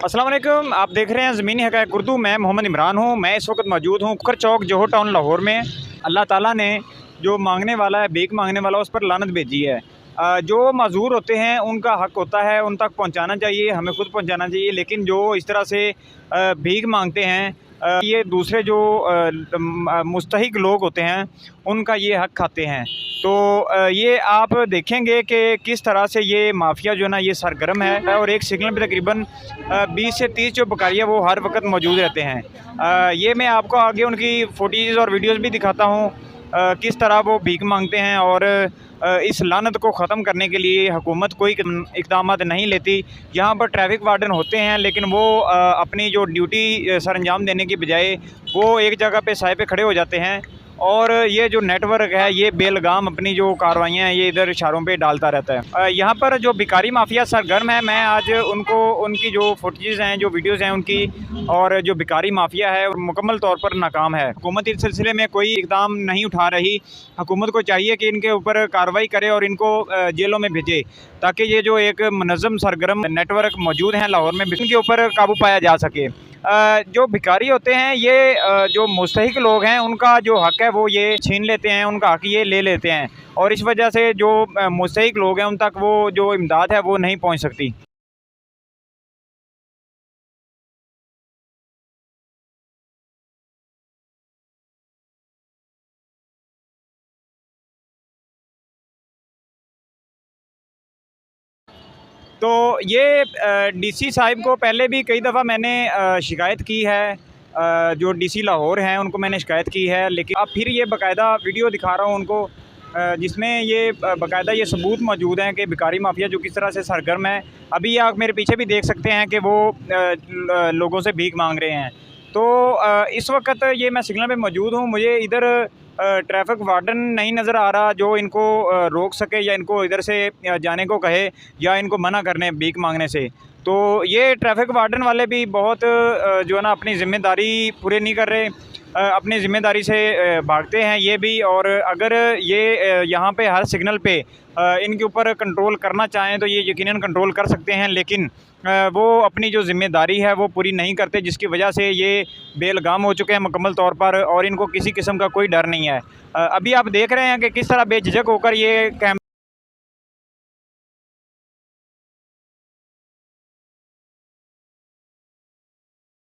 अस्सलाम वालेकुम। आप देख रहे हैं ज़मीनी हक़ाइक़ उर्दू। मैं मोहम्मद इमरान हूँ। मैं इस वक्त मौजूद हूँ कुकर चौक, जोहर टाउन, लाहौर में। अल्लाह ताला ने जो मांगने वाला है, भीख मांगने वाला, उस पर लानत भेजी है। जो माज़ूर होते हैं उनका हक़ होता है उन तक पहुँचाना चाहिए, हमें खुद पहुँचाना चाहिए। लेकिन जो इस तरह से भीख मांगते हैं, ये दूसरे जो मुस्तहिक लोग होते हैं उनका ये हक़ खाते हैं। तो ये आप देखेंगे कि किस तरह से ये माफिया जो है ना ये सरगर्म है और एक सिग्नल पे तकरीबन 20 से 30 जो बकारिया वो हर वक्त मौजूद रहते हैं। ये मैं आपको आगे उनकी फ़ोटोज़ और वीडियोस भी दिखाता हूँ किस तरह वो भीख मांगते हैं। और इस लानत को ख़त्म करने के लिए हुकूमत कोई इक़दाम नहीं लेती। यहाँ पर ट्रैफिक वार्डन होते हैं लेकिन वो अपनी जो ड्यूटी सर अंजाम देने की बजाय वो एक जगह पे साए पे खड़े हो जाते हैं। और ये जो नेटवर्क है ये बेलगाम अपनी जो कार्रवाइयाँ हैं ये इधर इशारों पे डालता रहता है। यहाँ पर जो भिखारी माफिया सरगर्म है, मैं आज उनको उनकी जो फुटेजेस हैं, जो वीडियोस हैं उनकी, और जो भिखारी माफिया है मुकम्मल तौर पर नाकाम है। हुकूमत इस सिलसिले में कोई इक़दाम नहीं उठा रही। हुकूमत को चाहिए कि इनके ऊपर कार्रवाई करे और इनको जेलों में भेजे ताकि ये जो एक मुनज़्ज़म सरगर्म नेटवर्क मौजूद हैं लाहौर में, इनके ऊपर काबू पाया जा सके। जो भिखारी होते हैं ये जो मुस्तहिक लोग हैं उनका जो हक़ है वो ये छीन लेते हैं, उनका हक़ ये ले लेते हैं और इस वजह से जो मुस्तहिक लोग हैं उन तक वो जो इमदाद है वो नहीं पहुंच सकती। तो ये डीसी साहिब को पहले भी कई दफ़ा मैंने शिकायत की है। जो डीसी लाहौर हैं उनको मैंने शिकायत की है, लेकिन अब फिर ये बाकायदा वीडियो दिखा रहा हूँ उनको जिसमें ये बाकायदा ये सबूत मौजूद हैं कि भिखारी माफिया जो किस तरह से सरगर्म है। अभी आप मेरे पीछे भी देख सकते हैं कि वो लोगों से भीख मांग रहे हैं। तो इस वक्त ये मैं सिग्नल पे मौजूद हूँ। मुझे इधर ट्रैफिक वार्डन नहीं नज़र आ रहा जो इनको रोक सके या इनको इधर से जाने को कहे या इनको मना करने भीख मांगने से। तो ये ट्रैफिक वार्डन वाले भी बहुत जो है ना अपनी ज़िम्मेदारी पूरी नहीं कर रहे, अपनी ज़िम्मेदारी से भागते हैं ये भी। और अगर ये यहाँ पे हर सिग्नल पे इनके ऊपर कंट्रोल करना चाहें तो ये यकीनन कंट्रोल कर सकते हैं, लेकिन वो अपनी जो ज़िम्मेदारी है वो पूरी नहीं करते, जिसकी वजह से ये बेलगाम हो चुके हैं मुकम्मल तौर पर और इनको किसी किस्म का कोई डर नहीं है। अभी आप देख रहे हैं कि किस तरह बेझिझक होकर ये कैम